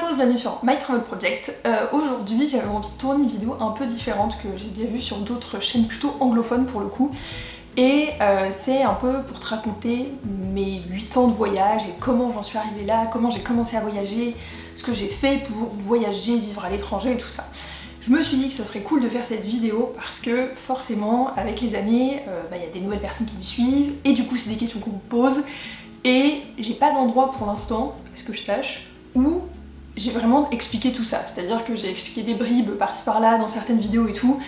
tous, bienvenue sur My Travel Project. Aujourd'hui j'avais envie de tourner une vidéo un peu différente que j'ai déjà vue sur d'autres chaînes plutôt anglophones pour le coup. Et c'est un peu pour te raconter mes 8 ans de voyage et comment j'en suis arrivée là, comment j'ai commencé à voyager, ce que j'ai fait pour voyager, vivre à l'étranger et tout ça. Je me suis dit que ça serait cool de faire cette vidéo parce que forcément avec les années, y a des nouvelles personnes qui me suivent et du coup c'est des questions qu'on me pose et j'ai pas d'endroit pour l'instant, à ce que je sache, où j'ai vraiment expliqué tout ça. C'est-à-dire que j'ai expliqué des bribes par-ci par-là dans certaines vidéos et tout,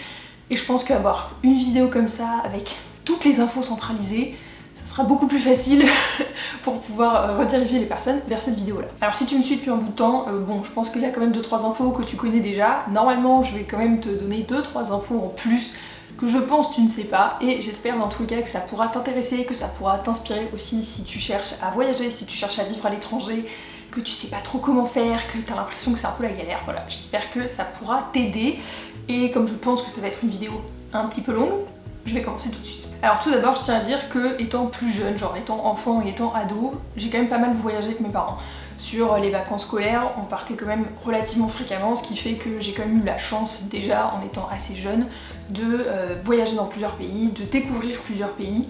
et je pense qu'avoir une vidéo comme ça avec toutes les infos centralisées, ça sera beaucoup plus facile pour pouvoir rediriger les personnes vers cette vidéo-là. Alors si tu me suis depuis un bout de temps, bon, je pense qu'il y a quand même 2-3 infos que tu connais déjà. Normalement, je vais quand même te donner 2-3 infos en plus que je pense tu ne sais pas, et j'espère dans tous les cas que ça pourra t'intéresser, que ça pourra t'inspirer aussi si tu cherches à voyager, si tu cherches à vivre à l'étranger, que tu sais pas trop comment faire, que t'as l'impression que c'est un peu la galère. Voilà, j'espère que ça pourra t'aider, et comme je pense que ça va être une vidéo un petit peu longue, je vais commencer tout de suite. Alors tout d'abord, je tiens à dire que étant plus jeune, genre étant enfant et étant ado, j'ai quand même pas mal voyagé avec mes parents. Sur les vacances scolaires, on partait quand même relativement fréquemment, ce qui fait que j'ai quand même eu la chance déjà, en étant assez jeune, de voyager dans plusieurs pays, de découvrir plusieurs pays.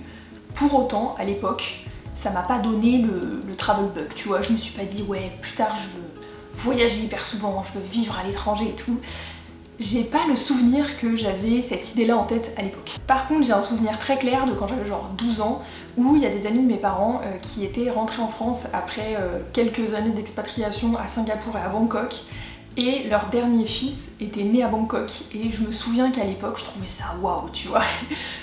Pour autant, à l'époque, ça m'a pas donné le travel bug, tu vois. Je me suis pas dit ouais, plus tard je veux voyager hyper souvent, je veux vivre à l'étranger et tout. J'ai pas le souvenir que j'avais cette idée-là en tête à l'époque. Par contre, j'ai un souvenir très clair de quand j'avais genre 12 ans, où il y a des amis de mes parents qui étaient rentrés en France après quelques années d'expatriation à Singapour et à Bangkok, et leur dernier fils était né à Bangkok, et je me souviens qu'à l'époque je trouvais ça waouh, tu vois.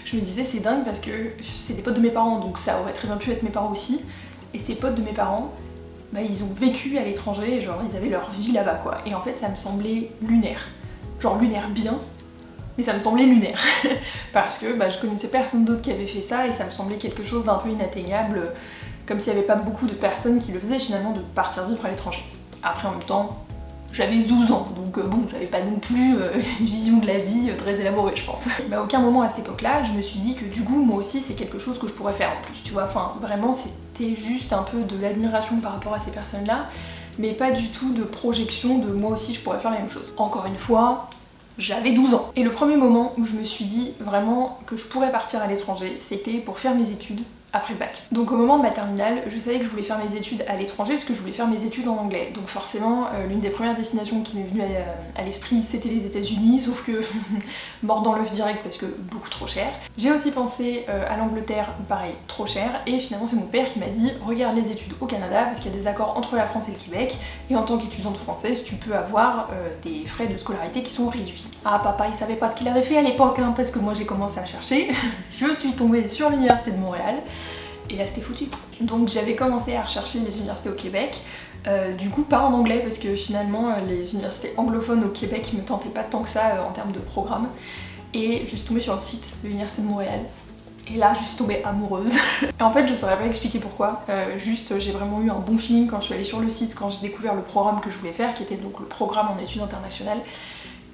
Je me disais c'est dingue parce que c'est des potes de mes parents, donc ça aurait très bien pu être mes parents aussi, et ces potes de mes parents, ils ont vécu à l'étranger, genre ils avaient leur vie là-bas quoi, et en fait ça me semblait lunaire. Genre lunaire bien, mais ça me semblait lunaire parce que je connaissais personne d'autre qui avait fait ça et ça me semblait quelque chose d'un peu inatteignable, comme s'il n'y avait pas beaucoup de personnes qui le faisaient finalement, de partir vivre à l'étranger. Après en même temps, j'avais 12 ans, donc bon, j'avais pas non plus une vision de la vie très élaborée je pense. Mais à aucun moment à cette époque-là, je me suis dit que du coup, moi aussi c'est quelque chose que je pourrais faire en plus, tu vois, enfin vraiment c'était juste un peu de l'admiration par rapport à ces personnes-là, mais pas du tout de projection de moi aussi je pourrais faire la même chose. Encore une fois, j'avais 12 ans. Et le premier moment où je me suis dit vraiment que je pourrais partir à l'étranger, c'était pour faire mes études après le bac. Donc au moment de ma terminale, je savais que je voulais faire mes études à l'étranger parce que je voulais faire mes études en anglais. Donc forcément, l'une des premières destinations qui m'est venue à l'esprit, c'était les États-Unis, sauf que mort dans l'œuf direct parce que beaucoup trop cher. J'ai aussi pensé à l'Angleterre, pareil, trop cher, et finalement c'est mon père qui m'a dit regarde les études au Canada parce qu'il y a des accords entre la France et le Québec, et en tant qu'étudiante française, tu peux avoir des frais de scolarité qui sont réduits. Ah papa, il savait pas ce qu'il avait fait à l'époque, hein, parce que moi j'ai commencé à chercher. Je suis tombée sur l'université de Montréal. Et là c'était foutu. Donc j'avais commencé à rechercher les universités au Québec, du coup pas en anglais parce que finalement les universités anglophones au Québec me tentaient pas tant que ça en termes de programme. Et je suis tombée sur le site de l'université de Montréal. Et là je suis tombée amoureuse. Et en fait je saurais pas expliquer pourquoi, juste j'ai vraiment eu un bon feeling quand je suis allée sur le site, quand j'ai découvert le programme que je voulais faire, qui était donc le programme en études internationales.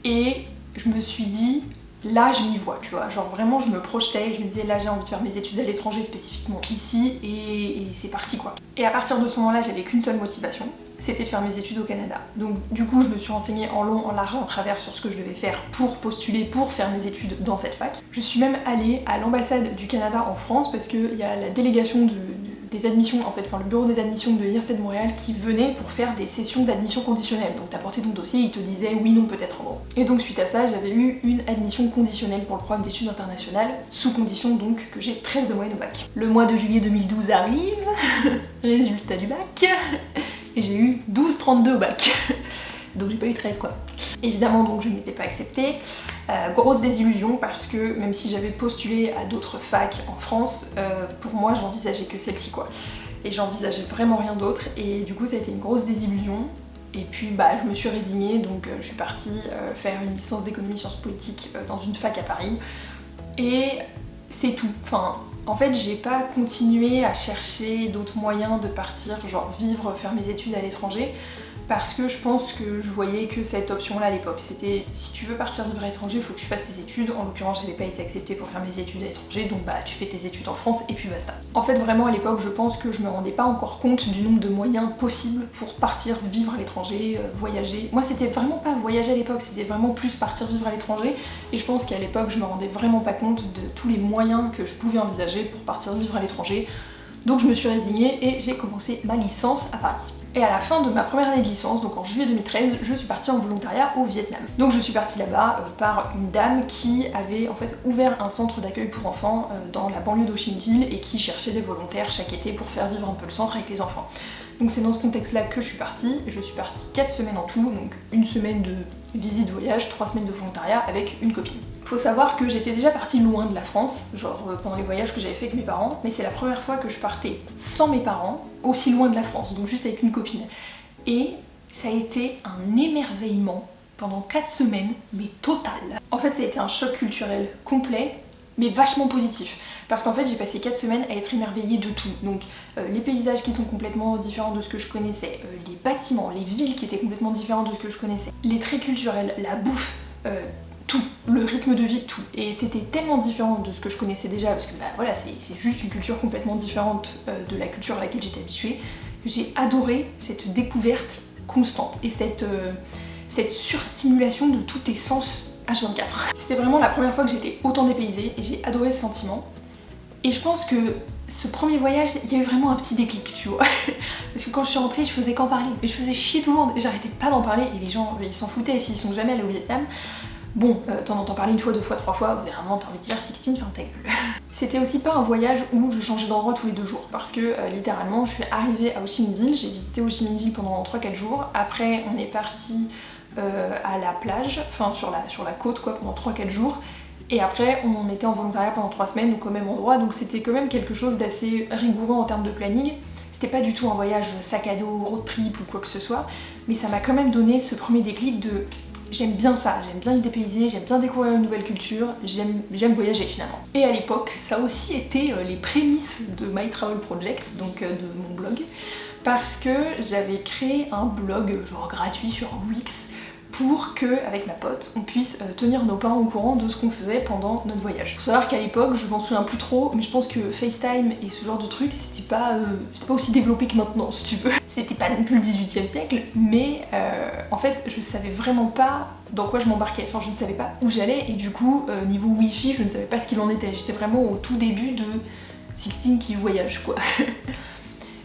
Et je me suis dit, là je m'y vois, tu vois, genre vraiment je me projetais, je me disais là j'ai envie de faire mes études à l'étranger, spécifiquement ici, et c'est parti quoi. Et à partir de ce moment là j'avais qu'une seule motivation, c'était de faire mes études au Canada. Donc du coup je me suis renseignée en long, en large, en travers sur ce que je devais faire pour postuler, pour faire mes études dans cette fac. Je suis même allée à l'ambassade du Canada en France parce qu'il y a la délégation des admissions, en fait, enfin le bureau des admissions de l'Université de Montréal qui venait pour faire des sessions d'admission conditionnelle. Donc t'apportais ton dossier, ils te disaient oui, non, peut-être, bon. Et donc suite à ça, j'avais eu une admission conditionnelle pour le programme d'études internationales, sous condition donc que j'ai 13 de moyenne au bac. Le mois de juillet 2012 arrive, résultat du bac, et j'ai eu 12,32 au bac. Donc j'ai pas eu 13 quoi. Évidemment donc je n'étais pas acceptée. Grosse désillusion parce que même si j'avais postulé à d'autres facs en France, pour moi j'envisageais que celle-ci quoi. Et j'envisageais vraiment rien d'autre, et du coup ça a été une grosse désillusion. Et puis je me suis résignée, donc je suis partie faire une licence d'économie sciences politiques dans une fac à Paris. Et c'est tout. Enfin, en fait j'ai pas continué à chercher d'autres moyens de partir, genre vivre, faire mes études à l'étranger. parce que je pense que je voyais que cette option-là à l'époque. C'était si tu veux partir vivre à l'étranger, il faut que tu fasses tes études. En l'occurrence, j'avais pas été acceptée pour faire mes études à l'étranger, donc bah tu fais tes études en France et puis basta. En fait, vraiment à l'époque, je pense que je me rendais pas encore compte du nombre de moyens possibles pour partir vivre à l'étranger, voyager. Moi, c'était vraiment pas voyager à l'époque, c'était vraiment plus partir vivre à l'étranger. Et je pense qu'à l'époque, je me rendais vraiment pas compte de tous les moyens que je pouvais envisager pour partir vivre à l'étranger. Donc je me suis résignée et j'ai commencé ma licence à Paris. Et à la fin de ma première année de licence, donc en juillet 2013, je suis partie en volontariat au Vietnam. Donc je suis partie là-bas par une dame qui avait en fait ouvert un centre d'accueil pour enfants dans la banlieue d'Ho Chi Minh Ville et qui cherchait des volontaires chaque été pour faire vivre un peu le centre avec les enfants. Donc c'est dans ce contexte-là que je suis partie. Je suis partie 4 semaines en tout, donc une semaine de visite voyage, 3 semaines de volontariat avec une copine. Faut savoir que j'étais déjà partie loin de la France, genre pendant les voyages que j'avais fait avec mes parents, mais c'est la première fois que je partais sans mes parents, aussi loin de la France, donc juste avec une copine. Et ça a été un émerveillement pendant 4 semaines, mais total. En fait, ça a été un choc culturel complet, mais vachement positif. Parce qu'en fait j'ai passé 4 semaines à être émerveillée de tout. Donc les paysages qui sont complètement différents de ce que je connaissais, les bâtiments, les villes qui étaient complètement différentes de ce que je connaissais, les traits culturels, la bouffe, tout, le rythme de vie, tout. Et c'était tellement différent de ce que je connaissais déjà, parce que bah voilà, c'est juste une culture complètement différente de la culture à laquelle j'étais habituée. J'ai adoré cette découverte constante et cette surstimulation de tous tes sens H24. C'était vraiment la première fois que j'étais autant dépaysée et j'ai adoré ce sentiment. Et je pense que ce premier voyage, il y a eu vraiment un petit déclic, tu vois. Parce que quand je suis rentrée, je faisais qu'en parler. Et je faisais chier tout le monde et j'arrêtais pas d'en parler. Et les gens, ils s'en foutaient s'ils sont jamais allés au Vietnam. Bon, t'en entends parler une fois, 2 fois, 3 fois, vraiment t'as envie de dire Sixtine, ferme ta gueule. C'était aussi pas un voyage où je changeais d'endroit tous les 2 jours. Parce que littéralement, je suis arrivée à Ho Chi Minh Ville, j'ai visité Ho Chi Minh Ville pendant 3-4 jours. Après, on est parti à la plage, enfin sur la côte quoi, pendant 3-4 jours. Et après, on était en volontariat pendant 3 semaines, donc au même endroit, donc c'était quand même quelque chose d'assez rigoureux en termes de planning. C'était pas du tout un voyage sac à dos, road trip ou quoi que ce soit, mais ça m'a quand même donné ce premier déclic de j'aime bien ça, j'aime bien y dépayser, j'aime bien découvrir une nouvelle culture, j'aime voyager finalement. Et à l'époque, ça a aussi été les prémices de My Travel Project, donc de mon blog, parce que j'avais créé un blog genre gratuit sur Wix, pour que, avec ma pote, on puisse tenir nos parents au courant de ce qu'on faisait pendant notre voyage. Faut savoir qu'à l'époque, je m'en souviens plus trop, mais je pense que FaceTime et ce genre de trucs, c'était pas aussi développé que maintenant, si tu veux. C'était pas non plus le 18e siècle, mais en fait, je savais vraiment pas dans quoi je m'embarquais. Enfin, je ne savais pas où j'allais, et du coup, niveau Wi-Fi, je ne savais pas ce qu'il en était. J'étais vraiment au tout début de Sixtine qui voyage, quoi.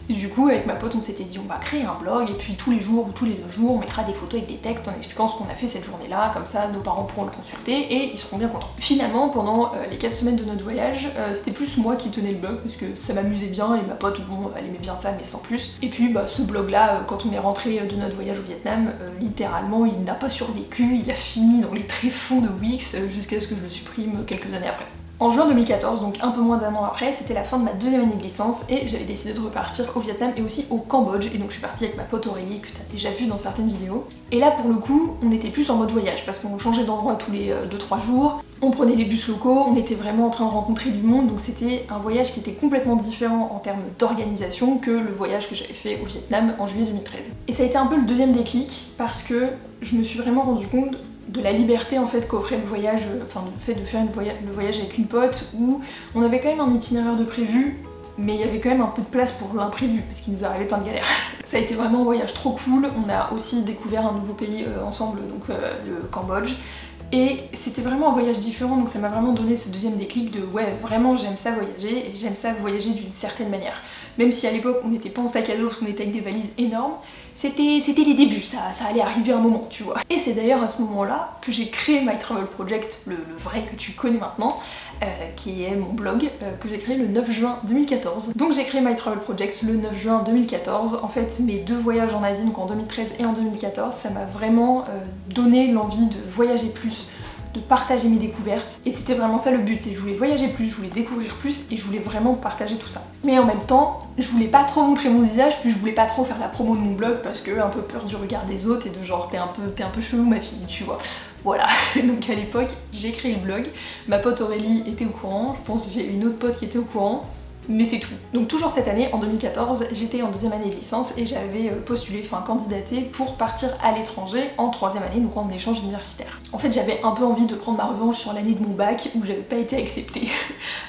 Et du coup, avec ma pote, on s'était dit on va créer un blog et puis tous les jours ou tous les 2 jours, on mettra des photos avec des textes en expliquant ce qu'on a fait cette journée-là, comme ça nos parents pourront le consulter et ils seront bien contents. Finalement, pendant les 4 semaines de notre voyage, c'était plus moi qui tenais le blog parce que ça m'amusait bien et ma pote, bon, elle aimait bien ça mais sans plus. Et puis bah, ce blog-là, quand on est rentré de notre voyage au Vietnam, littéralement il n'a pas survécu, il a fini dans les tréfonds de Wix jusqu'à ce que je le supprime quelques années après. En juin 2014, donc un peu moins d'1 an après, c'était la fin de ma 2e année de licence et j'avais décidé de repartir au Vietnam et aussi au Cambodge. Et donc je suis partie avec ma pote Aurélie, que t'as déjà vu dans certaines vidéos. Et là pour le coup, on était plus en mode voyage parce qu'on changeait d'endroit tous les 2-3 jours, on prenait des bus locaux, on était vraiment en train de rencontrer du monde, donc c'était un voyage qui était complètement différent en termes d'organisation que le voyage que j'avais fait au Vietnam en juillet 2013. Et ça a été un peu le 2e déclic parce que je me suis vraiment rendu compte de la liberté en fait qu'offrait le voyage, enfin le fait de faire le voyage avec une pote où on avait quand même un itinéraire de prévu, mais il y avait quand même un peu de place pour l'imprévu parce qu'il nous arrivait plein de galères. Ça a été vraiment un voyage trop cool, on a aussi découvert un nouveau pays ensemble, donc le Cambodge. Et c'était vraiment un voyage différent, donc ça m'a vraiment donné ce 2e déclic de ouais, vraiment j'aime ça voyager, et j'aime ça voyager d'une certaine manière. Même si à l'époque on n'était pas en sac à dos parce qu'on était avec des valises énormes, c'était les débuts, ça allait arriver un moment, tu vois. Et c'est d'ailleurs à ce moment-là que j'ai créé My Travel Project, le vrai que tu connais maintenant, qui est mon blog, que j'ai créé le 9 juin 2014. Donc j'ai créé My Travel Project le 9 juin 2014. En fait, mes 2 voyages en Asie, donc en 2013 et en 2014, ça m'a vraiment donné l'envie de voyager plus, de partager mes découvertes, et c'était vraiment ça le but, c'est que je voulais voyager plus, je voulais découvrir plus et je voulais vraiment partager tout ça. Mais en même temps, je voulais pas trop montrer mon visage, puis je voulais pas trop faire la promo de mon blog parce que un peu peur du regard des autres et de genre t'es un peu chelou ma fille, tu vois. Voilà, donc à l'époque j'ai créé le blog, ma pote Aurélie était au courant, je pense que j'ai une autre pote qui était au courant, Mais c'est tout. Donc toujours cette année, en 2014, j'étais en deuxième année de licence et j'avais postulé, enfin candidaté pour partir à l'étranger en troisième année, donc en échange universitaire. En fait, j'avais un peu envie de prendre ma revanche sur l'année de mon bac où j'avais pas été acceptée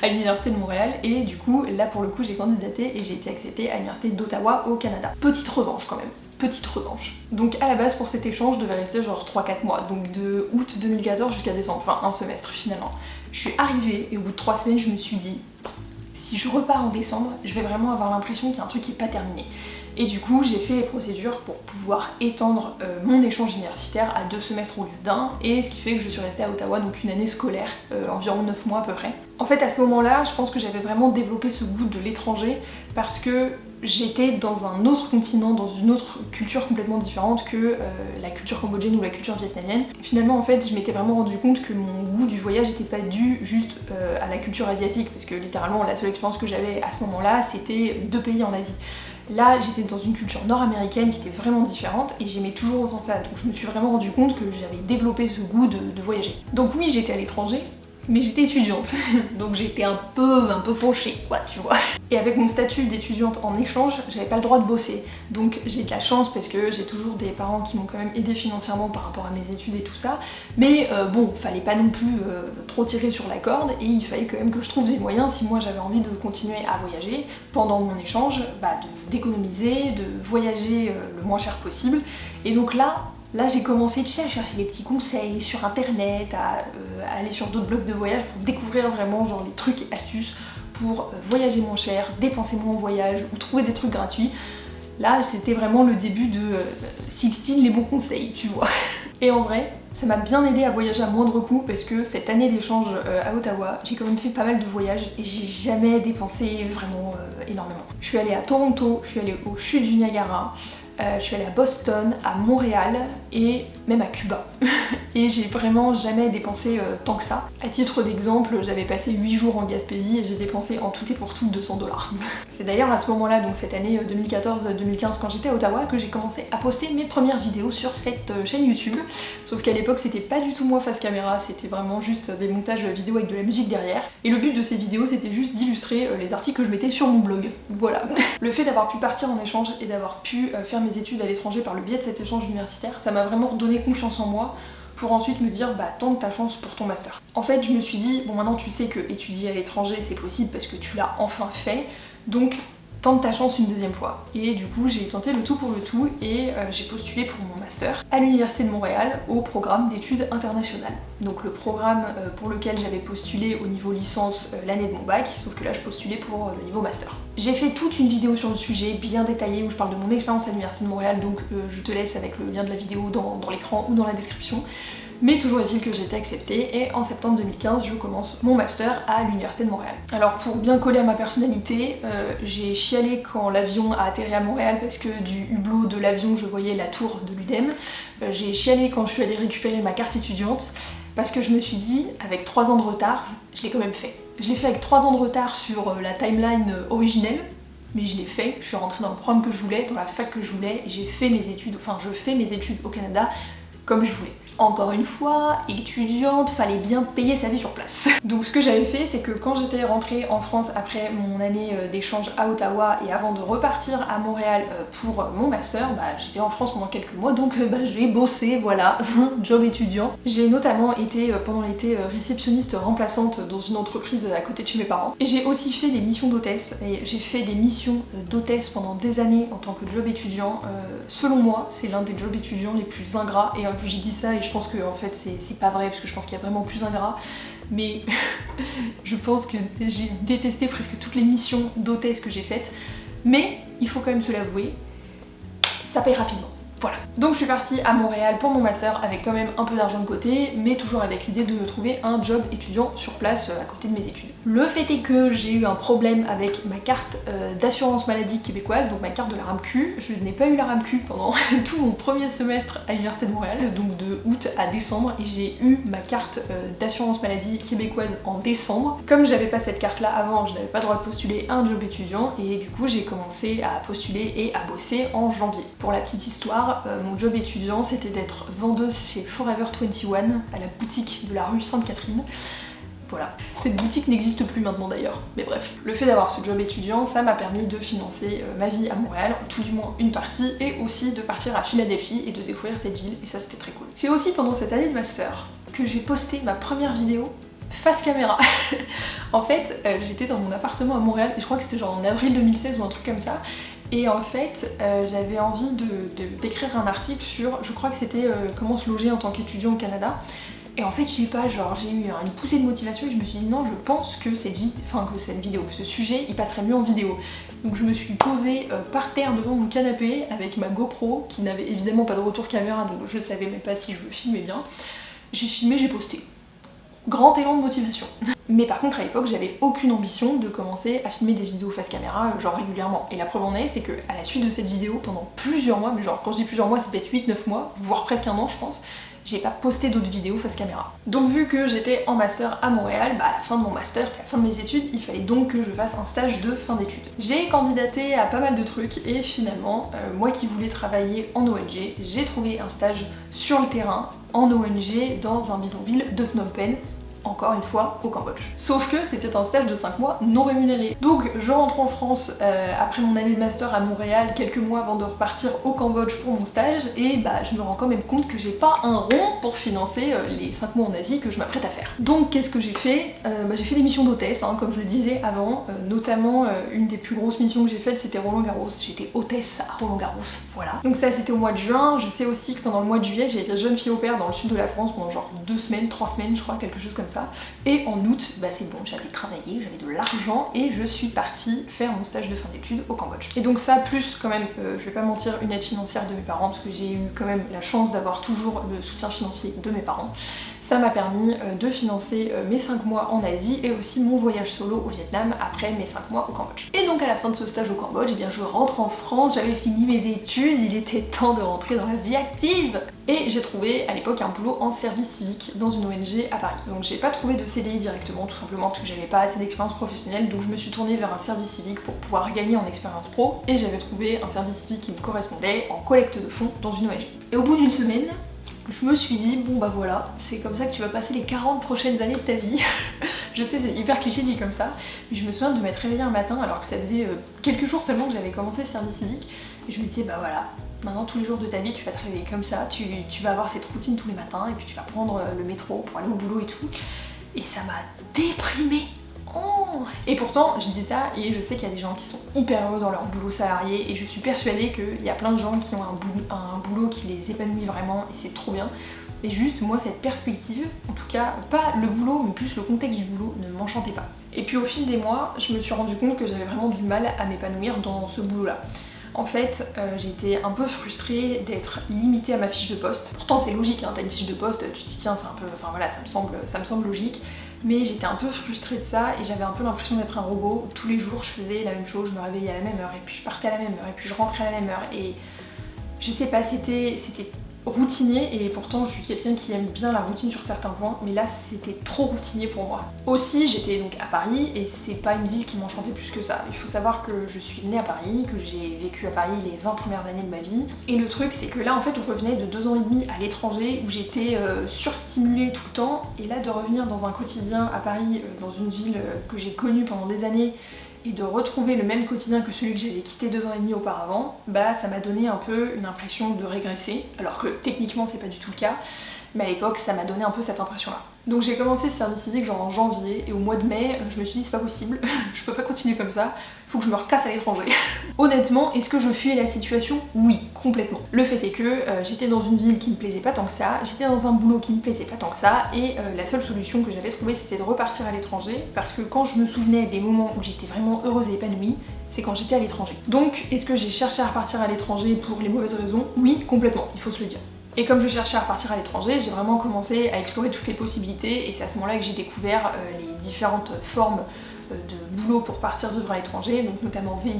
à l'université de Montréal, et du coup, là pour le coup, j'ai candidaté et j'ai été acceptée à l'université d'Ottawa au Canada. Petite revanche quand même. Petite revanche. Donc à la base pour cet échange, je devais rester genre 3-4 mois, donc de août 2014 jusqu'à décembre, enfin un semestre finalement. Je suis arrivée et au bout de 3 semaines, je me suis dit, si je repars en décembre, je vais vraiment avoir l'impression qu'il y a un truc qui n'est pas terminé. Et du coup, j'ai fait les procédures pour pouvoir étendre mon échange universitaire à 2 semestres au lieu d'1, et ce qui fait que je suis restée à Ottawa, donc une année scolaire, environ 9 mois à peu près. En fait, à ce moment-là, je pense que j'avais vraiment développé ce goût de l'étranger parce que j'étais dans un autre continent, dans une autre culture complètement différente que la culture cambodgienne ou la culture vietnamienne. Finalement, en fait, je m'étais vraiment rendu compte que mon goût du voyage n'était pas dû juste à la culture asiatique, parce que littéralement, la seule expérience que j'avais à ce moment-là, c'était 2 pays en Asie. Là, j'étais dans une culture nord-américaine qui était vraiment différente et j'aimais toujours autant ça. Donc je me suis vraiment rendu compte que j'avais développé ce goût de voyager. Donc oui, j'étais à l'étranger, mais j'étais étudiante, donc j'étais un peu fauchée, quoi, tu vois. Et avec mon statut d'étudiante en échange, j'avais pas le droit de bosser. Donc j'ai de la chance parce que j'ai toujours des parents qui m'ont quand même aidé financièrement par rapport à mes études et tout ça. Mais bon, fallait pas non plus trop tirer sur la corde et il fallait quand même que je trouve des moyens, si moi j'avais envie de continuer à voyager pendant mon échange, d'économiser, de voyager le moins cher possible. Et donc là, j'ai commencé, tu sais, à chercher les petits conseils sur internet, à aller sur d'autres blogs de voyage pour découvrir vraiment genre les trucs et astuces pour voyager moins cher, dépenser moins en voyage ou trouver des trucs gratuits. Là, c'était vraiment le début de 16 les bons conseils, tu vois. Et en vrai, ça m'a bien aidé à voyager à moindre coût parce que cette année d'échange à Ottawa, j'ai quand même fait pas mal de voyages et j'ai jamais dépensé vraiment énormément. Je suis allée à Toronto, je suis allée aux chutes du Niagara, je suis allée à Boston, à Montréal et même à Cuba. Et j'ai vraiment jamais dépensé tant que ça. À titre d'exemple, j'avais passé 8 jours en Gaspésie et j'ai dépensé en tout et pour tout 200 $. C'est d'ailleurs à ce moment-là, donc cette année 2014-2015, quand j'étais à Ottawa, que j'ai commencé à poster mes premières vidéos sur cette chaîne YouTube. Sauf qu'à l'époque, c'était pas du tout moi face caméra, c'était vraiment juste des montages vidéo avec de la musique derrière. Et le but de ces vidéos, c'était juste d'illustrer les articles que je mettais sur mon blog. Voilà. Le fait d'avoir pu partir en échange et d'avoir pu faire mes études à l'étranger par le biais de cet échange universitaire, ça m'a vraiment redonné confiance en moi pour ensuite me dire tente ta chance pour ton master. En fait, je me suis dit, bon maintenant tu sais que étudier à l'étranger c'est possible parce que tu l'as enfin fait, donc tente ta chance une deuxième fois. Et du coup, j'ai tenté le tout pour le tout et j'ai postulé pour mon master à l'Université de Montréal au programme d'études internationales. Donc le programme pour lequel j'avais postulé au niveau licence l'année de mon bac, sauf que là je postulais pour le niveau master. J'ai fait toute une vidéo sur le sujet, bien détaillée, où je parle de mon expérience à l'Université de Montréal, donc je te laisse avec le lien de la vidéo dans l'écran ou dans la description. Mais toujours est-il que j'ai été acceptée et en septembre 2015 je commence mon master à l'Université de Montréal. Alors pour bien coller à ma personnalité, j'ai chialé quand l'avion a atterri à Montréal parce que du hublot de l'avion je voyais la tour de l'UDEM. J'ai chialé quand je suis allée récupérer ma carte étudiante parce que je me suis dit, avec 3 ans de retard, je l'ai quand même fait. Je l'ai fait avec 3 ans de retard sur la timeline originelle, mais je l'ai fait, je suis rentrée dans le programme que je voulais, dans la fac que je voulais, et j'ai fait mes études, enfin je fais mes études au Canada comme je voulais. Encore une fois, étudiante, fallait bien payer sa vie sur place. Donc ce que j'avais fait, c'est que quand j'étais rentrée en France après mon année d'échange à Ottawa et avant de repartir à Montréal pour mon master, j'étais en France pendant quelques mois, donc j'ai bossé, voilà, job étudiant. J'ai notamment été pendant l'été réceptionniste remplaçante dans une entreprise à côté de chez mes parents. Et j'ai aussi fait des missions d'hôtesse, et j'ai fait des missions d'hôtesse pendant des années en tant que job étudiant. Selon moi, c'est l'un des jobs étudiants les plus ingrats, et j'ai dit ça et je pense que en fait c'est pas vrai parce que je pense qu'il y a vraiment plus ingrat, mais je pense que j'ai détesté presque toutes les missions d'hôtesse que j'ai faites, mais il faut quand même se l'avouer, ça paye rapidement. Voilà. Donc je suis partie à Montréal pour mon master avec quand même un peu d'argent de côté, mais toujours avec l'idée de me trouver un job étudiant sur place à côté de mes études. Le fait est que j'ai eu un problème avec ma carte d'assurance maladie québécoise, donc ma carte de la RAMQ. Je n'ai pas eu la RAMQ pendant tout mon premier semestre à l'Université de Montréal, donc de août à décembre, et j'ai eu ma carte d'assurance maladie québécoise en décembre. Comme j'avais pas cette carte là avant, je n'avais pas le droit de postuler à un job étudiant, et du coup j'ai commencé à postuler et à bosser en janvier. Pour la petite histoire, mon job étudiant c'était d'être vendeuse chez Forever 21 à la boutique de la rue Sainte-Catherine. Voilà. Cette boutique n'existe plus maintenant d'ailleurs, mais bref. Le fait d'avoir ce job étudiant, ça m'a permis de financer ma vie à Montréal, tout du moins une partie, et aussi de partir à Philadelphie et de découvrir cette ville, et ça c'était très cool. C'est aussi pendant cette année de master que j'ai posté ma première vidéo face caméra. En fait, j'étais dans mon appartement à Montréal, et je crois que c'était genre en avril 2016 ou un truc comme ça, et en fait, j'avais envie d'écrire un article sur, je crois que c'était comment se loger en tant qu'étudiant au Canada. Et en fait, je sais pas, genre j'ai eu une poussée de motivation et je me suis dit non, je pense que cette vidéo, ce sujet, il passerait mieux en vidéo. Donc je me suis posée par terre devant mon canapé avec ma GoPro qui n'avait évidemment pas de retour caméra, donc je savais même pas si je le filmais bien. J'ai filmé, j'ai posté. Grand élan de motivation. Mais par contre à l'époque j'avais aucune ambition de commencer à filmer des vidéos face caméra genre régulièrement. Et la preuve en est, c'est que à la suite de cette vidéo, pendant plusieurs mois, mais genre quand je dis plusieurs mois c'est peut-être 8-9 mois, voire presque un an je pense, j'ai pas posté d'autres vidéos face caméra. Donc vu que j'étais en master à Montréal, bah à la fin de mon master, c'est la fin de mes études, il fallait donc que je fasse un stage de fin d'études. J'ai candidaté à pas mal de trucs et finalement, moi qui voulais travailler en ONG, j'ai trouvé un stage sur le terrain en ONG dans un bidonville de Phnom Penh, encore une fois au Cambodge. Sauf que c'était un stage de 5 mois non rémunéré. Donc je rentre en France après mon année de master à Montréal, quelques mois avant de repartir au Cambodge pour mon stage, et bah je me rends quand même compte que j'ai pas un rond pour financer les 5 mois en Asie que je m'apprête à faire. Donc qu'est-ce que j'ai fait? J'ai fait des missions d'hôtesse, hein, comme je le disais avant, notamment une des plus grosses missions que j'ai faites c'était Roland Garros. J'étais hôtesse à Roland Garros, voilà. Donc ça c'était au mois de juin. Je sais aussi que pendant le mois de juillet j'ai été jeune fille au pair dans le sud de la France pendant genre 2 semaines, 3 semaines je crois, quelque chose comme ça. Et en août, bah c'est bon, j'avais travaillé, j'avais de l'argent et je suis partie faire mon stage de fin d'études au Cambodge. Et donc ça, plus quand même, je vais pas mentir, une aide financière de mes parents, parce que j'ai eu quand même la chance d'avoir toujours le soutien financier de mes parents. Ça m'a permis de financer mes 5 mois en Asie et aussi mon voyage solo au Vietnam après mes 5 mois au Cambodge. Et donc à la fin de ce stage au Cambodge, eh bien je rentre en France, j'avais fini mes études, il était temps de rentrer dans la vie active. Et j'ai trouvé à l'époque un boulot en service civique dans une ONG à Paris. Donc j'ai pas trouvé de CDI directement, tout simplement parce que j'avais pas assez d'expérience professionnelle, donc je me suis tournée vers un service civique pour pouvoir gagner en expérience pro, et j'avais trouvé un service civique qui me correspondait en collecte de fonds dans une ONG. Et au bout d'une semaine, je me suis dit, bon bah voilà, c'est comme ça que tu vas passer les 40 prochaines années de ta vie. Je sais, c'est hyper cliché dit comme ça, mais je me souviens de m'être réveillée un matin alors que ça faisait quelques jours seulement que j'avais commencé le service civique, et je me disais, bah voilà, maintenant tous les jours de ta vie tu vas te réveiller comme ça, tu vas avoir cette routine tous les matins, et puis tu vas prendre le métro pour aller au boulot et tout. Et ça m'a déprimée. Oh. Et pourtant, je dis ça et je sais qu'il y a des gens qui sont hyper heureux dans leur boulot salarié, et je suis persuadée qu'il y a plein de gens qui ont un boulot qui les épanouit vraiment et c'est trop bien. Mais juste, moi, cette perspective, en tout cas, pas le boulot, mais plus le contexte du boulot, ne m'enchantait pas. Et puis au fil des mois, je me suis rendu compte que j'avais vraiment du mal à m'épanouir dans ce boulot-là. En fait, j'étais un peu frustrée d'être limitée à ma fiche de poste. Pourtant c'est logique, hein, t'as une fiche de poste, tu t'y tiens, c'est un peu... Enfin voilà, ça me semble logique. Mais j'étais un peu frustrée de ça et j'avais un peu l'impression d'être un robot. Tous les jours je faisais la même chose, je me réveillais à la même heure, et puis je partais à la même heure, et puis je rentrais à la même heure. Et je sais pas, c'était routinier, et pourtant je suis quelqu'un qui aime bien la routine sur certains points, mais là c'était trop routinier pour moi. Aussi j'étais donc à Paris et c'est pas une ville qui m'enchantait plus que ça. Il faut savoir que je suis née à Paris, que j'ai vécu à Paris les 20 premières années de ma vie, et le truc c'est que là en fait je revenais de 2 ans et demi à l'étranger où j'étais surstimulée tout le temps, et là de revenir dans un quotidien à Paris, dans une ville que j'ai connue pendant des années, et de retrouver le même quotidien que celui que j'avais quitté 2 ans et demi auparavant, bah ça m'a donné un peu une impression de régresser, alors que techniquement c'est pas du tout le cas, mais à l'époque ça m'a donné un peu cette impression là. Donc j'ai commencé ce service civique genre en janvier, et au mois de mai je me suis dit c'est pas possible, je peux pas continuer comme ça, faut que je me recasse à l'étranger. Honnêtement, est-ce que je fuyais la situation? Oui, complètement. Le fait est que j'étais dans une ville qui me plaisait pas tant que ça, j'étais dans un boulot qui me plaisait pas tant que ça, et la seule solution que j'avais trouvée c'était de repartir à l'étranger, parce que quand je me souvenais des moments où j'étais vraiment heureuse et épanouie, c'est quand j'étais à l'étranger. Donc est-ce que j'ai cherché à repartir à l'étranger pour les mauvaises raisons? Oui, complètement, il faut se le dire. Et comme je cherchais à repartir à l'étranger, j'ai vraiment commencé à explorer toutes les possibilités, et c'est à ce moment-là que j'ai découvert les différentes formes de boulot pour partir vivre à l'étranger, donc notamment VIE,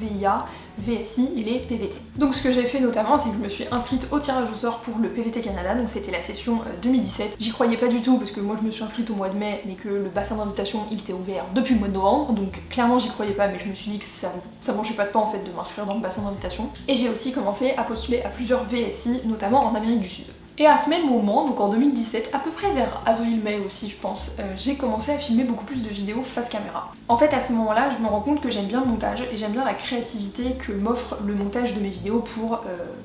VIA, VSI et les PVT. Donc ce que j'ai fait notamment, c'est que je me suis inscrite au tirage au sort pour le PVT Canada, donc c'était la session 2017. J'y croyais pas du tout parce que moi je me suis inscrite au mois de mai, mais que le bassin d'invitation il était ouvert depuis le mois de novembre, donc clairement j'y croyais pas, mais je me suis dit que ça mangeait pas de pain en fait de m'inscrire dans le bassin d'invitation. Et j'ai aussi commencé à postuler à plusieurs VSI, notamment en Amérique du Sud. Et à ce même moment, donc en 2017, à peu près vers avril-mai aussi je pense, j'ai commencé à filmer beaucoup plus de vidéos face caméra. En fait à ce moment-là, je me rends compte que j'aime bien le montage et j'aime bien la créativité que m'offre le montage de mes vidéos pour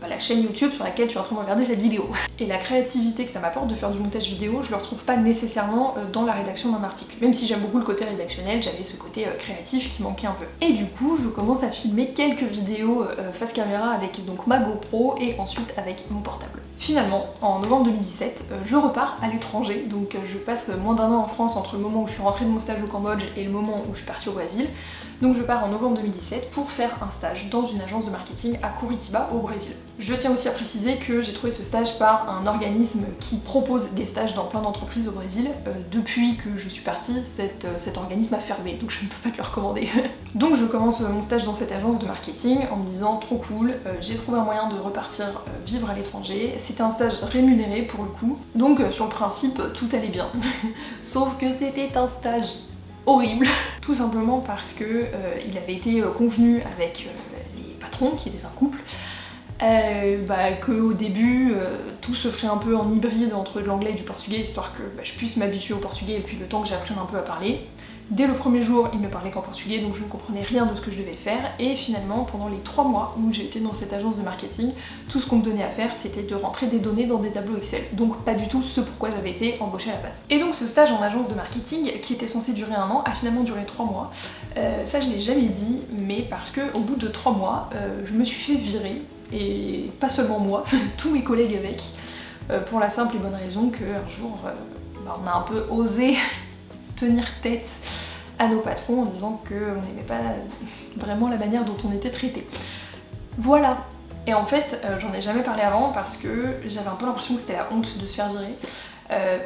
la chaîne YouTube sur laquelle tu es en train de regarder cette vidéo. Et la créativité que ça m'apporte de faire du montage vidéo, je le retrouve pas nécessairement dans la rédaction d'un article. Même si j'aime beaucoup le côté rédactionnel, j'avais ce côté créatif qui manquait un peu. Et du coup, je commence à filmer quelques vidéos face caméra avec donc ma GoPro et ensuite avec mon portable. Finalement, en novembre 2017, je repars à l'étranger, donc je passe moins d'un an en France entre le moment où je suis rentrée de mon stage au Cambodge et le moment où je suis partie au Brésil. Donc je pars en novembre 2017 pour faire un stage dans une agence de marketing à Curitiba au Brésil. Je tiens aussi à préciser que j'ai trouvé ce stage par un organisme qui propose des stages dans plein d'entreprises au Brésil. Depuis que je suis partie, cet organisme a fermé, donc je ne peux pas te le recommander. Donc je commence mon stage dans cette agence de marketing en me disant trop cool, j'ai trouvé un moyen de repartir vivre à l'étranger. C'était un stage rémunéré pour le coup, donc sur le principe tout allait bien. Sauf que c'était un stage horrible, tout simplement parce que il avait été convenu avec les patrons, qui étaient un couple, qu'au début tout se ferait un peu en hybride entre de l'anglais et du portugais, histoire que je puisse m'habituer au portugais et puis le temps que j'apprenne un peu à parler. Dès le premier jour, il ne parlait qu'en portugais, donc je ne comprenais rien de ce que je devais faire, et finalement, pendant les 3 mois où j'étais dans cette agence de marketing, tout ce qu'on me donnait à faire, c'était de rentrer des données dans des tableaux Excel, donc pas du tout ce pourquoi j'avais été embauchée à la base. Et donc ce stage en agence de marketing, qui était censé durer 1 an, a finalement duré 3 mois. Ça je l'ai jamais dit, mais parce que au bout de 3 mois, je me suis fait virer, et pas seulement moi, tous mes collègues avec, pour la simple et bonne raison qu'un jour, on a un peu osé tenir tête à nos patrons en disant qu'on n'aimait pas vraiment la manière dont on était traité. Voilà. Et en fait, j'en ai jamais parlé avant parce que j'avais un peu l'impression que c'était la honte de se faire virer.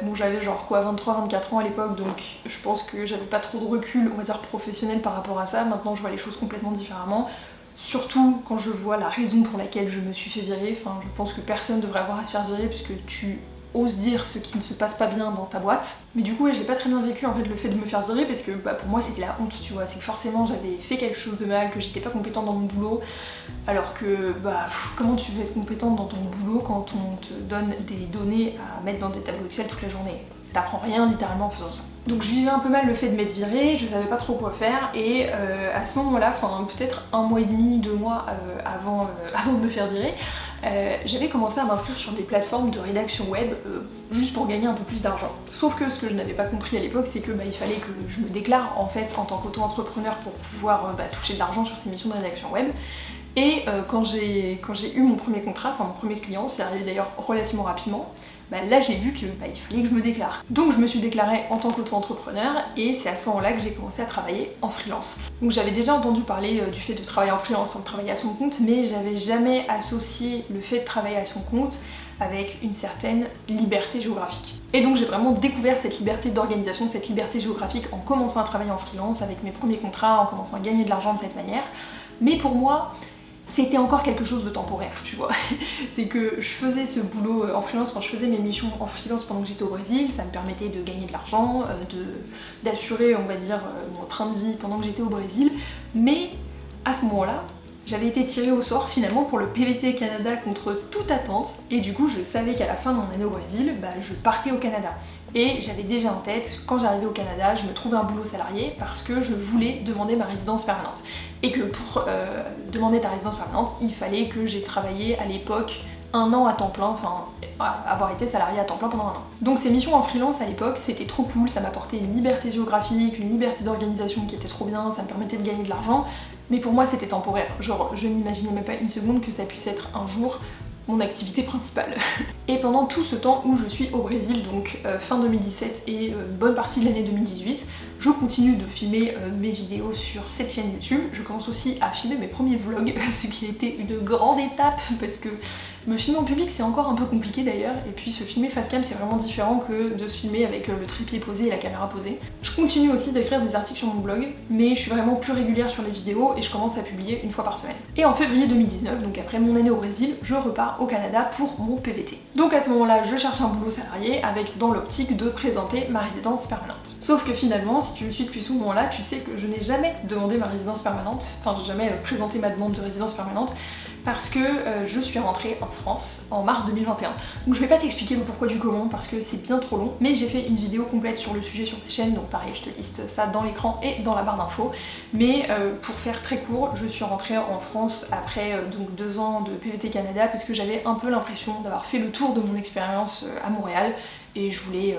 Bon, j'avais genre quoi, 23-24 ans à l'époque, donc je pense que j'avais pas trop de recul, on va dire professionnel par rapport à ça. Maintenant, je vois les choses complètement différemment. Surtout quand je vois la raison pour laquelle je me suis fait virer. Enfin, je pense que personne devrait avoir à se faire virer puisque tu ose dire ce qui ne se passe pas bien dans ta boîte. Mais du coup, ouais, j'ai pas très bien vécu en fait le fait de me faire virer parce que pour moi c'était la honte, tu vois. C'est que forcément j'avais fait quelque chose de mal, que j'étais pas compétente dans mon boulot. Alors que comment tu veux être compétente dans ton boulot quand on te donne des données à mettre dans des tableaux Excel toute la journée? T'apprends rien littéralement en faisant ça. Donc je vivais un peu mal le fait de m'être virée, je savais pas trop quoi faire et à ce moment-là, enfin peut-être 1 mois et demi, 2 mois avant de me faire virer, j'avais commencé à m'inscrire sur des plateformes de rédaction web juste pour gagner un peu plus d'argent. Sauf que ce que je n'avais pas compris à l'époque, c'est que il fallait que je me déclare en fait en tant qu'auto-entrepreneur pour pouvoir toucher de l'argent sur ces missions de rédaction web. Et quand j'ai eu mon premier contrat, enfin mon premier client, c'est arrivé d'ailleurs relativement rapidement, là j'ai vu qu'il fallait que je me déclare. Donc je me suis déclarée en tant qu'auto-entrepreneur et c'est à ce moment-là que j'ai commencé à travailler en freelance. Donc j'avais déjà entendu parler du fait de travailler en freelance, enfin de travailler à son compte, mais j'avais jamais associé le fait de travailler à son compte avec une certaine liberté géographique. Et donc j'ai vraiment découvert cette liberté d'organisation, cette liberté géographique en commençant à travailler en freelance avec mes premiers contrats, en commençant à gagner de l'argent de cette manière. Mais pour moi, c'était encore quelque chose de temporaire, tu vois. C'est que je faisais ce boulot en freelance, quand je faisais mes missions en freelance pendant que j'étais au Brésil, ça me permettait de gagner de l'argent, d'assurer, on va dire, mon train de vie pendant que j'étais au Brésil. Mais à ce moment-là, j'avais été tirée au sort finalement pour le PVT Canada contre toute attente, et du coup je savais qu'à la fin de mon année au Brésil, je partais au Canada. Et j'avais déjà en tête, quand j'arrivais au Canada, je me trouvais un boulot salarié parce que je voulais demander ma résidence permanente. Et que pour demander ta résidence permanente, il fallait que j'ai travaillé à l'époque 1 an à temps plein, enfin avoir été salarié à temps plein pendant 1 an. Donc ces missions en freelance à l'époque, c'était trop cool, ça m'apportait une liberté géographique, une liberté d'organisation qui était trop bien, ça me permettait de gagner de l'argent, mais pour moi c'était temporaire. Genre je n'imaginais même pas une seconde que ça puisse être un jour mon activité principale. Et pendant tout ce temps où je suis au Brésil, donc fin 2017 et une bonne partie de l'année 2018, je continue de filmer mes vidéos sur cette chaîne YouTube. Je commence aussi à filmer mes premiers vlogs, ce qui a été une grande étape parce que me filmer en public c'est encore un peu compliqué d'ailleurs, et puis se filmer face cam c'est vraiment différent que de se filmer avec le trépied posé et la caméra posée. Je continue aussi d'écrire des articles sur mon blog, mais je suis vraiment plus régulière sur les vidéos et je commence à publier 1 fois par semaine. Et en février 2019, donc après mon année au Brésil, je repars au Canada pour mon PVT. Donc à ce moment-là, je cherche un boulot salarié avec dans l'optique de présenter ma résidence permanente. Sauf que finalement, si tu me suis depuis ce moment-là, tu sais que je n'ai jamais demandé ma résidence permanente, enfin j'ai jamais présenté ma demande de résidence permanente, parce que je suis rentrée en France en mars 2021. Donc je vais pas t'expliquer le pourquoi du comment parce que c'est bien trop long, mais j'ai fait une vidéo complète sur le sujet sur ma chaîne, donc pareil je te liste ça dans l'écran et dans la barre d'infos. Mais pour faire très court, je suis rentrée en France après donc 2 ans de PVT Canada parce que j'avais un peu l'impression d'avoir fait le tour de mon expérience à Montréal et je voulais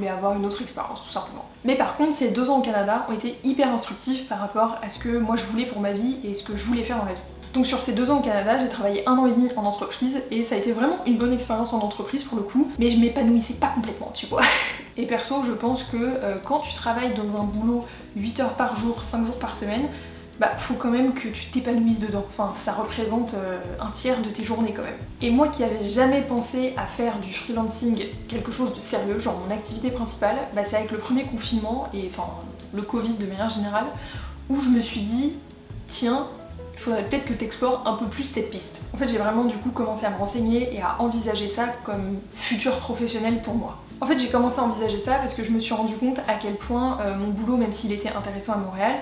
avoir une autre expérience tout simplement. Mais par contre ces 2 ans au Canada ont été hyper instructifs par rapport à ce que moi je voulais pour ma vie et ce que je voulais faire dans ma vie. Donc sur ces 2 ans au Canada, j'ai travaillé 1 an et demi en entreprise et ça a été vraiment une bonne expérience en entreprise pour le coup, mais je m'épanouissais pas complètement, tu vois. Et perso, je pense que quand tu travailles dans un boulot 8 heures par jour, 5 jours par semaine, bah faut quand même que tu t'épanouisses dedans. Enfin, ça représente un tiers de tes journées quand même. Et moi qui avais jamais pensé à faire du freelancing quelque chose de sérieux, genre mon activité principale, bah c'est avec le premier confinement et enfin le Covid de manière générale, où je me suis dit, tiens, il faudrait peut-être que tu explores un peu plus cette piste. En fait, j'ai vraiment du coup commencé à me renseigner et à envisager ça comme futur professionnel pour moi. En fait, j'ai commencé à envisager ça parce que je me suis rendu compte à quel point mon boulot, même s'il était intéressant à Montréal,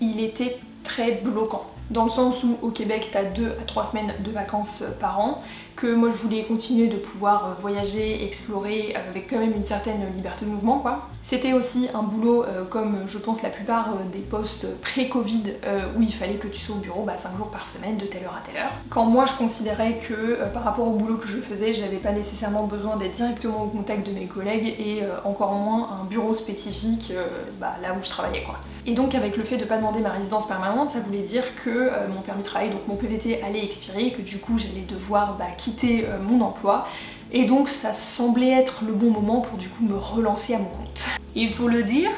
il était très bloquant. Dans le sens où au Québec, t'as 2 à 3 semaines de vacances par an, que moi je voulais continuer de pouvoir voyager, explorer avec quand même une certaine liberté de mouvement quoi. C'était aussi un boulot comme je pense la plupart des postes pré-Covid où il fallait que tu sois au bureau 5 jours par semaine de telle heure à telle heure. Quand moi je considérais que par rapport au boulot que je faisais, j'avais pas nécessairement besoin d'être directement au contact de mes collègues et encore moins un bureau spécifique là où je travaillais quoi. Et donc avec le fait de pas demander ma résidence permanente, ça voulait dire que mon permis de travail, donc mon PVT allait expirer et que du coup j'allais devoir quitter mon emploi. Et donc ça semblait être le bon moment pour du coup me relancer à mon compte. Il faut le dire,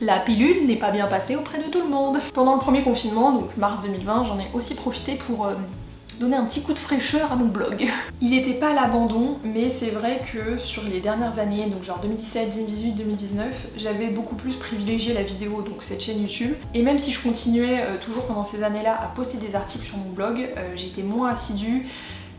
la pilule n'est pas bien passée auprès de tout le monde. Pendant le premier confinement, donc mars 2020, j'en ai aussi profité pour donner un petit coup de fraîcheur à mon blog. Il n'était pas à l'abandon, mais c'est vrai que sur les dernières années, donc genre 2017, 2018, 2019, j'avais beaucoup plus privilégié la vidéo, donc cette chaîne YouTube. Et même si je continuais toujours pendant ces années-là à poster des articles sur mon blog, j'étais moins assidue.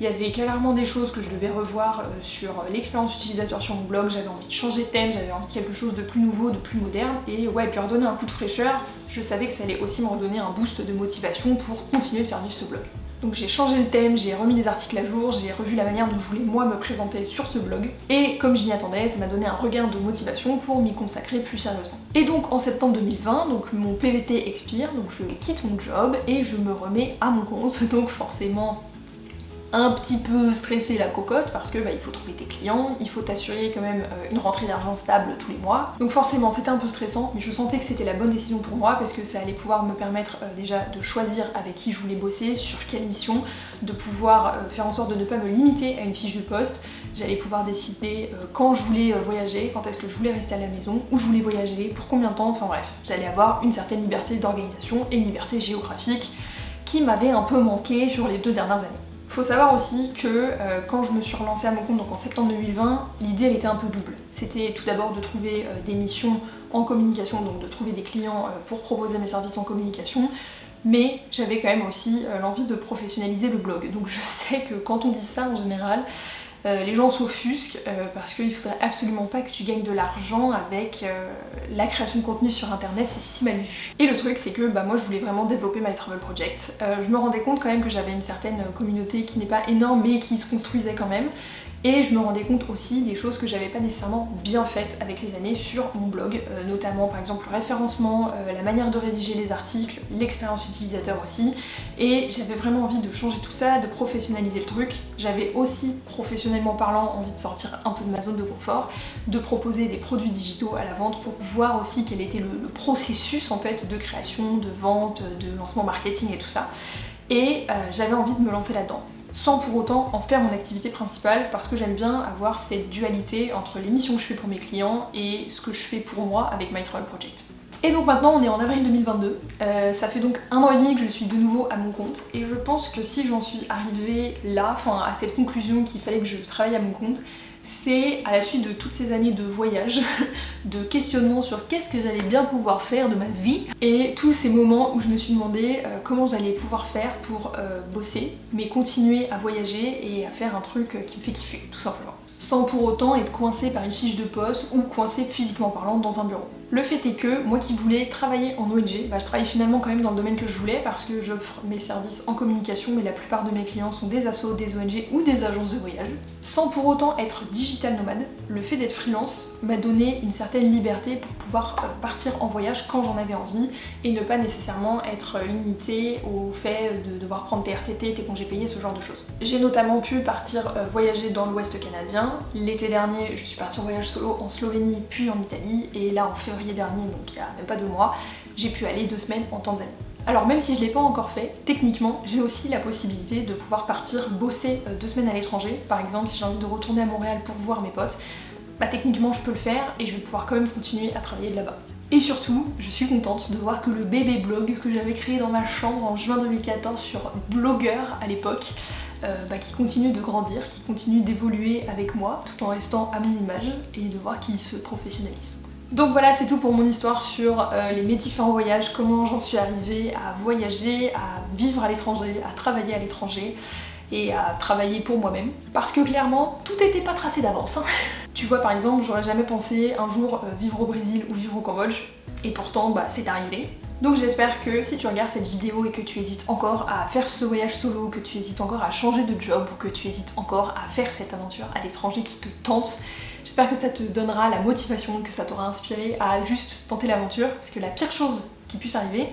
Il y avait clairement des choses que je devais revoir sur l'expérience utilisateur sur mon blog, j'avais envie de changer de thème, j'avais envie de quelque chose de plus nouveau, de plus moderne, et ouais, lui redonner un coup de fraîcheur, je savais que ça allait aussi me redonner un boost de motivation pour continuer de faire vivre ce blog. Donc j'ai changé le thème, j'ai remis des articles à jour, j'ai revu la manière dont je voulais moi me présenter sur ce blog, et comme je m'y attendais, ça m'a donné un regain de motivation pour m'y consacrer plus sérieusement. Et donc en septembre 2020, donc mon PVT expire, donc je quitte mon job et je me remets à mon compte, donc forcément un petit peu stressé la cocotte parce que il faut trouver tes clients, il faut t'assurer quand même une rentrée d'argent stable tous les mois. Donc forcément c'était un peu stressant, mais je sentais que c'était la bonne décision pour moi parce que ça allait pouvoir me permettre déjà de choisir avec qui je voulais bosser, sur quelle mission, de pouvoir faire en sorte de ne pas me limiter à une fiche de poste. J'allais pouvoir décider quand je voulais voyager, quand est-ce que je voulais rester à la maison, où je voulais voyager, pour combien de temps, enfin bref. J'allais avoir une certaine liberté d'organisation et une liberté géographique qui m'avait un peu manqué sur les 2 dernières années. Faut savoir aussi que quand je me suis relancée à mon compte, donc en septembre 2020, l'idée elle était un peu double. C'était tout d'abord de trouver des missions en communication, donc de trouver des clients pour proposer mes services en communication, mais j'avais quand même aussi l'envie de professionnaliser le blog. Donc je sais que quand on dit ça en général, les gens s'offusquent parce qu'il faudrait absolument pas que tu gagnes de l'argent avec la création de contenu sur internet, c'est si mal vu. Et le truc c'est que moi je voulais vraiment développer My Travel Project. Je me rendais compte quand même que j'avais une certaine communauté qui n'est pas énorme mais qui se construisait quand même. Et je me rendais compte aussi des choses que j'avais pas nécessairement bien faites avec les années sur mon blog, notamment par exemple le référencement, la manière de rédiger les articles, l'expérience utilisateur aussi. Et j'avais vraiment envie de changer tout ça, de professionnaliser le truc. J'avais aussi, professionnellement parlant, envie de sortir un peu de ma zone de confort, de proposer des produits digitaux à la vente pour voir aussi quel était le processus en fait de création, de vente, de lancement marketing et tout ça. Et j'avais envie de me lancer là-dedans, sans pour autant en faire mon activité principale parce que j'aime bien avoir cette dualité entre les missions que je fais pour mes clients et ce que je fais pour moi avec My Travel Project. Et donc maintenant on est en avril 2022, ça fait donc 1 an et demi que je suis de nouveau à mon compte et je pense que si j'en suis arrivée là, à cette conclusion qu'il fallait que je travaille à mon compte, c'est à la suite de toutes ces années de voyage, de questionnement sur qu'est-ce que j'allais bien pouvoir faire de ma vie et tous ces moments où je me suis demandé comment j'allais pouvoir faire pour bosser, mais continuer à voyager et à faire un truc qui me fait kiffer, tout simplement. Sans pour autant être coincée par une fiche de poste ou coincée physiquement parlant dans un bureau. Le fait est que moi qui voulais travailler en ONG, je travaille finalement quand même dans le domaine que je voulais parce que j'offre mes services en communication, mais la plupart de mes clients sont des assos, des ONG ou des agences de voyage. Sans pour autant être digital nomade, le fait d'être freelance m'a donné une certaine liberté pour pouvoir partir en voyage quand j'en avais envie et ne pas nécessairement être limité au fait de devoir prendre tes RTT, tes congés payés, ce genre de choses. J'ai notamment pu partir voyager dans l'ouest canadien. L'été dernier, je suis partie en voyage solo en Slovénie puis en Italie, et là en février dernier, donc il y a même pas 2 mois, j'ai pu aller 2 semaines en Tanzanie. Alors même si je l'ai pas encore fait, techniquement j'ai aussi la possibilité de pouvoir partir bosser 2 semaines à l'étranger. Par exemple, si j'ai envie de retourner à Montréal pour voir mes potes, techniquement je peux le faire et je vais pouvoir quand même continuer à travailler de là-bas. Et surtout, je suis contente de voir que le bébé blog que j'avais créé dans ma chambre en juin 2014 sur Blogueur à l'époque, qui continue de grandir, qui continue d'évoluer avec moi tout en restant à mon image, et de voir qu'il se professionnalise. Donc voilà, c'est tout pour mon histoire sur mes différents voyages, comment j'en suis arrivée à voyager, à vivre à l'étranger, à travailler à l'étranger et à travailler pour moi-même. Parce que clairement, tout n'était pas tracé d'avance. Tu vois, par exemple, j'aurais jamais pensé un jour vivre au Brésil ou vivre au Cambodge, et pourtant c'est arrivé. Donc j'espère que si tu regardes cette vidéo et que tu hésites encore à faire ce voyage solo, que tu hésites encore à changer de job, ou que tu hésites encore à faire cette aventure à l'étranger qui te tente, j'espère que ça te donnera la motivation, que ça t'aura inspiré à juste tenter l'aventure, parce que la pire chose qui puisse arriver,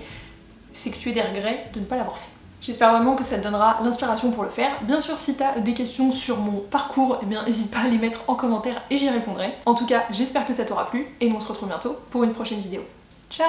c'est que tu aies des regrets de ne pas l'avoir fait. J'espère vraiment que ça te donnera l'inspiration pour le faire. Bien sûr, si t'as des questions sur mon parcours, n'hésite pas à les mettre en commentaire et j'y répondrai. En tout cas, j'espère que ça t'aura plu, et nous on se retrouve bientôt pour une prochaine vidéo. Ciao!